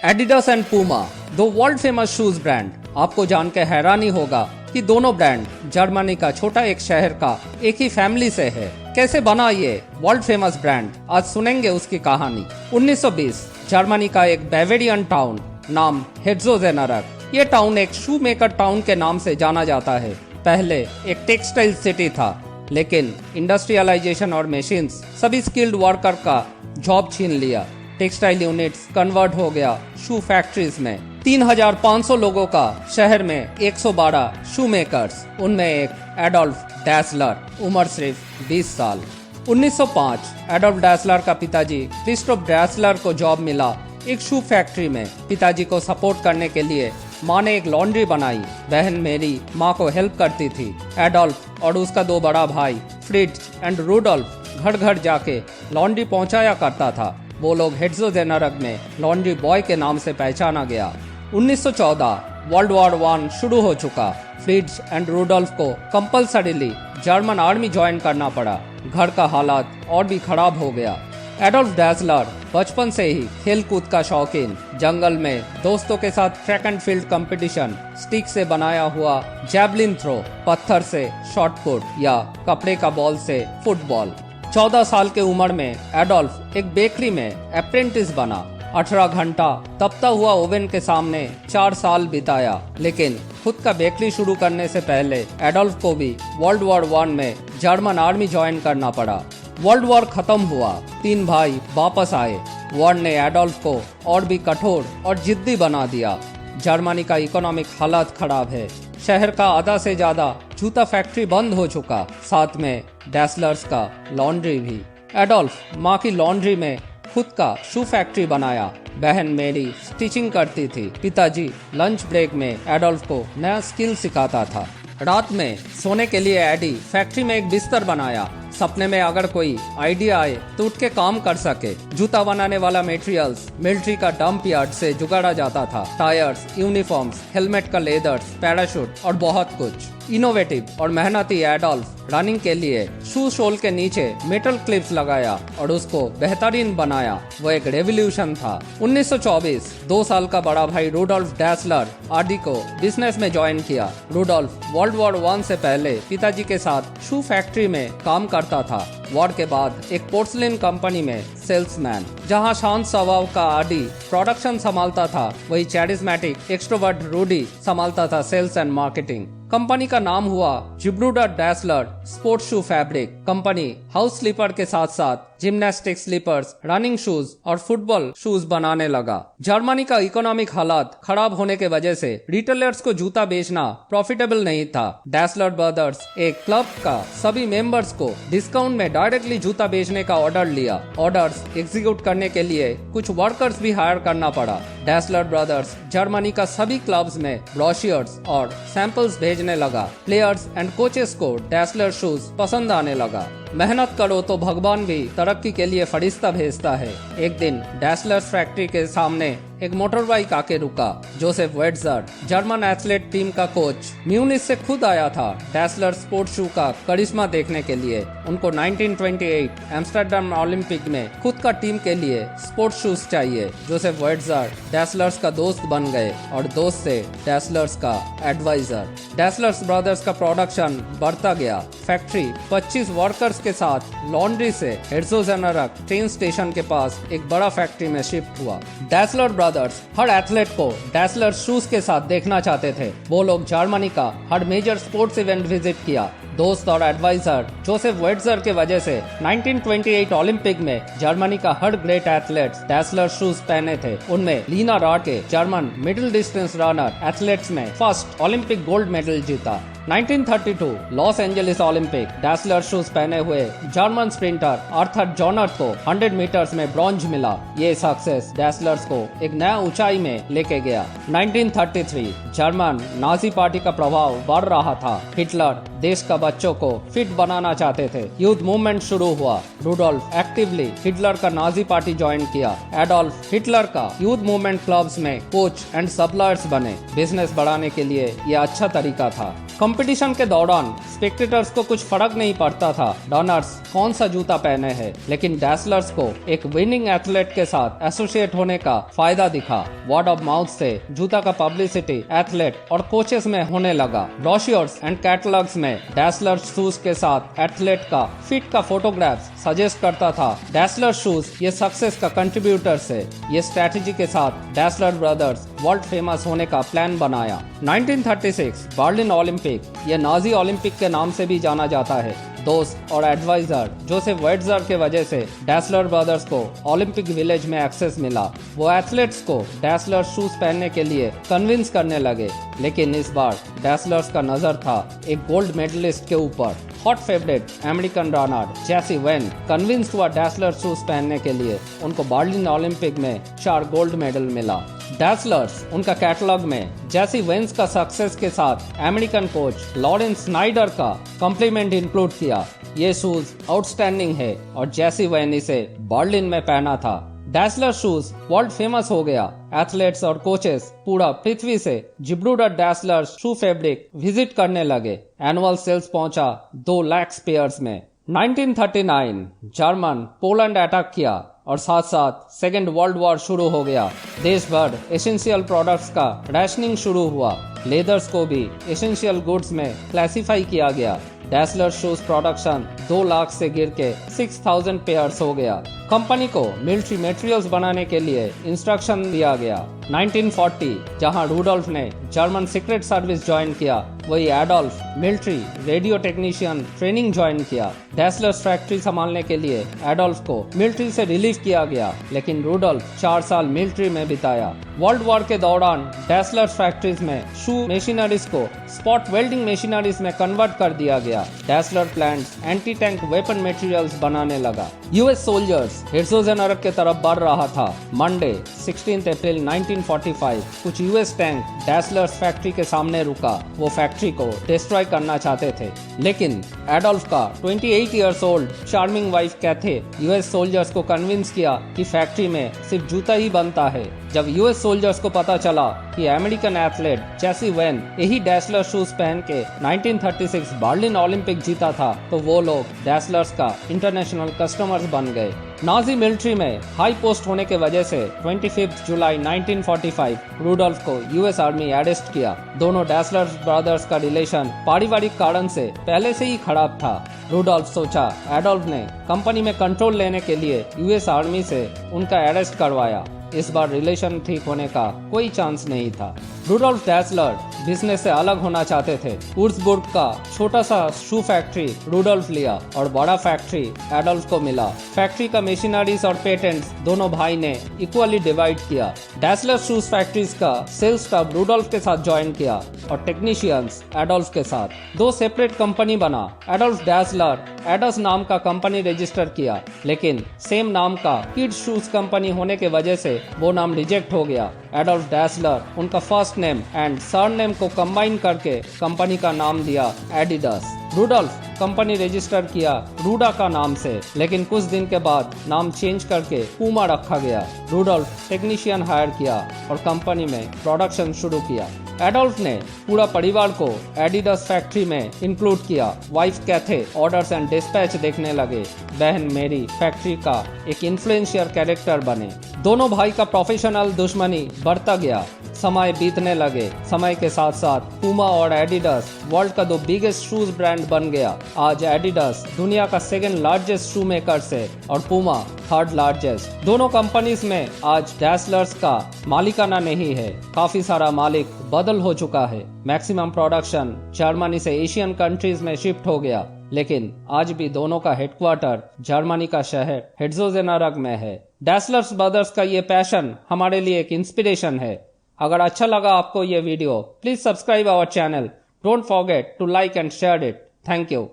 Adidas and Puma, दो world famous shoes brand. आपको जान के हैरानी होगा कि दोनों ब्रांड जर्मनी का छोटा एक शहर का एक ही फैमिली से है। कैसे बना ये वर्ल्ड फेमस ब्रांड, आज सुनेंगे उसकी कहानी। 1920 जर्मनी का एक बावेरियन टाउन नाम हेट्ज़ोजेनारक। ये टाउन एक शू मेकर टाउन के नाम से जाना जाता है। पहले एक टेक्सटाइल सिटी था, लेकिन इंडस्ट्रियलाइजेशन और मशीन्स सभी स्किल्ड वर्कर का जॉब छीन लिया। टेक्सटाइल यूनिट्स कन्वर्ट हो गया शू फैक्ट्रीज में। 3500 लोगों का शहर में 112 शू मेकर्स, उनमें एक एडोल्फ डैसलर, उम्र सिर्फ 20 साल। 1905 एडोल्फ डैसलर का पिताजी क्रिस्टोफ डैसलर को जॉब मिला एक शू फैक्ट्री में। पिताजी को सपोर्ट करने के लिए माँ ने एक लॉन्ड्री बनाई। बहन मेरी माँ को हेल्प करती थी। एडोल्फ और उसका दो बड़ा भाई फ्रिट्ज एंड रूडोल्फ घर घर जाके लॉन्ड्री पहुंचाया करता था। वो लोग हेट्ज़ोजेनारक में लॉन्ड्री बॉय के नाम से पहचाना गया। 1914 वर्ल्ड वॉर 1 शुरू हो चुका। फ्रिट्ज एंड रूडोल्फ को कंपल्सरीली जर्मन आर्मी ज्वाइन करना पड़ा। घर का हालात और भी खराब हो गया। एडोल्फ डैसलर बचपन से ही खेल कूद का शौकीन। जंगल में दोस्तों के साथ track and field competition, stick से बनाया हुआ जैवलिन थ्रो, पत्थर से शॉट पुट या कपड़े का बॉल से फुटबॉल। 14 साल के उम्र में एडोल्फ एक बेकरी में अप्रेंटिस बना। 18 घंटा तपता हुआ ओवन के सामने 4 साल बिताया। लेकिन खुद का बेकरी शुरू करने से पहले एडोल्फ को भी वर्ल्ड वॉर 1 में जर्मन आर्मी ज्वाइन करना पड़ा। वर्ल्ड वॉर खत्म हुआ, 3 भाई वापस आए। वॉर ने एडोल्फ को और भी कठोर और जिद्दी बना दिया। जर्मनी का इकोनॉमिक हालात खराब है। शहर का आधा से ज्यादा जूता फैक्ट्री बंद हो चुका, साथ में डैसलर्स का लॉन्ड्री भी। एडोल्फ माँ की लॉन्ड्री में खुद का शू फैक्ट्री बनाया। बहन मेरी स्टिचिंग करती थी। पिताजी लंच ब्रेक में एडोल्फ को नया स्किल सिखाता था। रात में सोने के लिए एडी फैक्ट्री में एक बिस्तर बनाया। सपने में अगर कोई आइडिया आए तो उठ के काम कर सके। जूता बनाने वाला मटेरियल्स मिलिट्री का डंप यार्ड से जुगाड़ा जाता था। टायर्स, यूनिफॉर्म्स, हेलमेट का लेदर्स, पैराशूट और बहुत कुछ। इनोवेटिव और मेहनती एडोल्फ रनिंग के लिए शू सोल के नीचे मेटल क्लिप्स लगाया और उसको बेहतरीन बनाया। वो एक रेवोल्यूशन था। 1924 2 साल का बड़ा भाई रूडोल्फ डैसलर आरडी को बिजनेस में ज्वाइन किया। रूडोल्फ वर्ल्ड वॉर 1 से पहले पिताजी के साथ शू फैक्ट्री में काम करता था। वॉर के बाद एक पोर्सलिन कंपनी में सेल्समैन। जहां शांत स्वभाव का आरडी प्रोडक्शन संभालता था, वही चैरिस्मेटिक एक्सट्रोवर्ट रूडी संभालता था सेल्स एंड मार्केटिंग। कंपनी का नाम हुआ Gebruder Dassler sports shoe fabric. Company house slipper के साथ साथ जिम्नास्टिक स्लीपर्स, रनिंग शूज और फुटबॉल शूज बनाने लगा। जर्मनी का इकोनॉमिक हालात खराब होने के वजह से रिटेलर्स को जूता बेचना प्रॉफिटेबल नहीं था। डैसलर ब्रदर्स एक क्लब का सभी मेंबर्स को डिस्काउंट में डायरेक्टली जूता बेचने का ऑर्डर लिया। ऑर्डर्स एग्जीक्यूट करने के लिए कुछ वर्कर्स भी हायर करना पड़ा। डैसलर ब्रदर्स जर्मनी का सभी क्लब्स में ब्रोशर्स और सैंपल्स भेजने लगा। प्लेयर्स एंड कोचेस को डैसलर शूज पसंद आने लगा। मेहनत करो तो भगवान भी तरक्की के लिए फरिश्ता भेजता है। एक दिन डैसलर्स फैक्ट्री के सामने एक मोटर बाइक आके रुका। जोसेफ वेट्जर जर्मन एथलेट टीम का कोच म्यूनिच से खुद आया था डैसलर स्पोर्ट शू का करिश्मा देखने के लिए। उनको 1928 एम्स्टर्डम ओलंपिक में खुद का टीम के लिए स्पोर्ट शूज चाहिए। जोसेफ वेट्जर डैसलर्स का दोस्त बन गए और दोस्त से डैसलर्स का एडवाइजर। डैसलर्स ब्रदर्स का प्रोडक्शन बढ़ता गया। फैक्ट्री 25 वर्कर्स के साथ लॉन्ड्री से हेट्ज़ोजेनारक ट्रेन स्टेशन के पास एक बड़ा फैक्ट्री में शिफ्ट हुआ। डैसलर ब्रदर्स हर एथलेट को डैसलर शूज के साथ देखना चाहते थे। वो लोग जर्मनी का हर मेजर स्पोर्ट्स इवेंट विजिट किया। दोस्त और एडवाइजर जोसेफ वेट्जर के वजह से 1928 ओलंपिक में जर्मनी का हर ग्रेट एथलेट डैसलर शूज पहने थे। उनमें लीना राके German middle distance runner athletes में फर्स्ट ओलंपिक गोल्ड मेडल जीता। 1932 Los Angeles Olympic Dassler shoes पहने हुए जर्मन स्प्रिंटर आर्थर जॉनर को 100 मीटर्स में ब्रॉन्ज मिला। ये सक्सेस डैसलर्स को एक नया ऊंचाई में लेके गया। 1933 जर्मन नाजी पार्टी का प्रभाव बढ़ रहा था। हिटलर देश का बच्चों को फिट बनाना चाहते थे। यूथ मूवमेंट शुरू हुआ। रूडोल्फ एक्टिवली हिटलर का नाजी पार्टी ज्वाइन किया। एडोल्फ हिटलर का यूथ मूवमेंट क्लब्स में कोच एंड सप्लायर्स बने। बिजनेस बढ़ाने के लिए यह अच्छा तरीका था। कंपटीशन के दौरान स्पेक्टेटर्स को कुछ फर्क नहीं पड़ता था रनर्स कौन सा जूता पहने हैं, लेकिन डैसलर्स को एक विनिंग एथलीट के साथ एसोसिएट होने का फायदा दिखा। वर्ड ऑफ माउथ से जूता का पब्लिसिटी एथलीट और कोचेस में होने लगा। ब्रोशर्स एंड कैटलॉग्स में डैसलर शूज के साथ एथलीट का फिट का फोटोग्राफ्स सजेस्ट करता था। डैसलर शूज ये सक्सेस का कंट्रीब्यूटर्स है। ये स्ट्रेटेजी के साथ डैसलर ब्रदर्स वर्ल्ड फेमस होने का प्लान बनाया। 1936 बर्लिन ओलंपिक, ये नाजी ओलंपिक के नाम से भी जाना जाता है। दोस्त और एडवाइजर जोसेफ वेट्जर के वजह से डैसलर ब्रदर्स को ओलंपिक विलेज में एक्सेस मिला। वो एथलीट्स को डैसलर शूज पहनने के लिए कन्विंस करने लगे, लेकिन इस बार डैसलर्स का नजर था एक गोल्ड मेडलिस्ट के ऊपर। Hot favourite American runner Jesse Owens convince हुआ डैसलर शूज पहनने के लिए। उनको बर्लिन ओलंपिक में 4 गोल्ड मेडल मिला। डैसलर्स उनका कैटलॉग में जेसी वेन्स का सक्सेस के साथ अमेरिकन कोच लॉरेंस स्नाइडर का कॉम्प्लीमेंट इंक्लूड किया। ये शूज आउटस्टैंडिंग है और जेसी वेन इसे बर्लिन में पहना था। डैसलर शूज वर्ल्ड फेमस हो गया। एथलीट्स और कोचेस पूरा पृथ्वी से जिब्रूडर डैसलर शू फैब्रिक विजिट करने लगे। एनुअल सेल्स पहुंचा 2 लाख पेयर्स में। 1939 जर्मन पोलैंड अटैक किया और साथ साथ सेकेंड वर्ल्ड वॉर शुरू हो गया। देश भर एसेंशियल प्रोडक्ट्स का रैशनिंग शुरू हुआ। लेदर्स को भी एसेंशियल गुड्स में क्लासिफाई किया गया। डैसलर शूज प्रोडक्शन 2 लाख से गिर के 6000 पेयर्स हो गया। कंपनी को मिलिट्री मटेरियल्स बनाने के लिए इंस्ट्रक्शन दिया गया। 1940 जहां रूडोल्फ ने जर्मन सीक्रेट सर्विस ज्वाइन किया, वही Adolf military radio technician training join किया। डैसलर्स फैक्ट्री संभालने के लिए एडोल्फ को मिलिट्री से रिलीव किया गया, लेकिन रूडोल्फ 4 साल मिलिट्री में बिताया। वर्ल्ड वॉर के दौरान डैसलर्स फैक्ट्रीज में शू मशीनरीज को स्पॉट वेल्डिंग मशीनरीज में कन्वर्ट कर दिया गया। Dassler plants anti tank weapon materials बनाने लगा। यूएस सोल्जर्स हेर्ज़ोगेनारक के तरफ बढ़ रहा था। मंडे 16 अप्रैल 1945 कुछ यूएस टैंक डैसलर्स फैक्ट्री के सामने रुका। वो फैक्ट्री को डिस्ट्रॉय करना चाहते थे, लेकिन एडोल्फ का 28 years old charming wife Cathay US soldiers को कन्विंस किया कि फैक्ट्री में सिर्फ जूता ही बनता है। जब यूएस सोल्जर्स को पता चला कि अमेरिकन एथलीट जेसी वेन यही डैसलर शूज पहन के 1936 बर्लिन ओलंपिक जीता था, तो वो लोग डैसलर्स का इंटरनेशनल कस्टमर्स बन गए। नाजी मिलिट्री में हाई पोस्ट होने के वजह से 25 जुलाई 1945 रूडोल्फ को यूएस आर्मी अरेस्ट किया। दोनों डैसलर ब्रदर्स का रिलेशन पारिवारिक कारण से पहले से ही खराब था। रूडोल्फ सोचा एडोल्फ ने कंपनी में कंट्रोल लेने के लिए यूएस आर्मी से उनका अरेस्ट करवाया। इस बार रिलेशन ठीक होने का कोई चांस नहीं था। रूडोल्फ डैसलर बिजनेस से अलग होना चाहते थे। वुर्ज़बुर्ग का छोटा सा शू फैक्ट्री रूडोल्फ लिया और बड़ा फैक्ट्री एडोल्फ को मिला। फैक्ट्री का मशीनरीज और पेटेंट्स दोनों भाई ने इक्वली डिवाइड किया। डैसलर शूज फैक्ट्रीज का सेल्स स्टाफ रूडोल्फ के साथ ज्वाइन किया और टेक्नीशियंस एडोल्फ के साथ। 2 सेपरेट कंपनी बना। एडोल्फ डैसलर एडोस नाम का कंपनी रजिस्टर किया, लेकिन सेम नाम का किड्स शूज कंपनी होने के वजह से वो नाम रिजेक्ट हो गया। एडोल्फ डैसलर उनका फर्स्ट नेम एंड सरनेम को कंबाइन करके कंपनी का नाम दिया एडिडास। रूडोल्फ कंपनी रजिस्टर किया रूडा का नाम से, लेकिन कुछ दिन के बाद नाम चेंज करके पूमा रखा गया। रूडोल्फ टेक्नीशियन हायर किया और कंपनी में प्रोडक्शन शुरू किया। एडोल्फ ने पूरा परिवार को एडिडास फैक्ट्री में इंक्लूड किया। Wife Cathay orders and dispatch देखने लगे। बहन मेरी फैक्ट्री का एक इन्फ्लुएंशियल कैरेक्टर बने। दोनों भाई का प्रोफेशनल दुश्मनी बढ़ता गया। समय बीतने लगे। समय के साथ साथ पूमा और एडिडास वर्ल्ड का 2 बिगेस्ट शूज ब्रांड बन गया। आज एडिडास दुनिया का 2nd लार्जेस्ट शू मेकर्स है और पूमा 3rd लार्जेस्ट। दोनों कंपनीज में आज डैसलर्स का मालिकाना नहीं है। काफी सारा मालिक बदल हो चुका है। मैक्सिमम प्रोडक्शन जर्मनी से एशियन कंट्रीज में शिफ्ट हो गया, लेकिन आज भी दोनों का हेडक्वार्टर जर्मनी का शहर हेर्ज़ोगेनारक में है। डैसलर्स ब्रदर्स का ये पैशन हमारे लिए एक इंस्पिरेशन है। अगर अच्छा लगा आपको ये video, please subscribe our channel. Don't forget to like and share it. Thank you.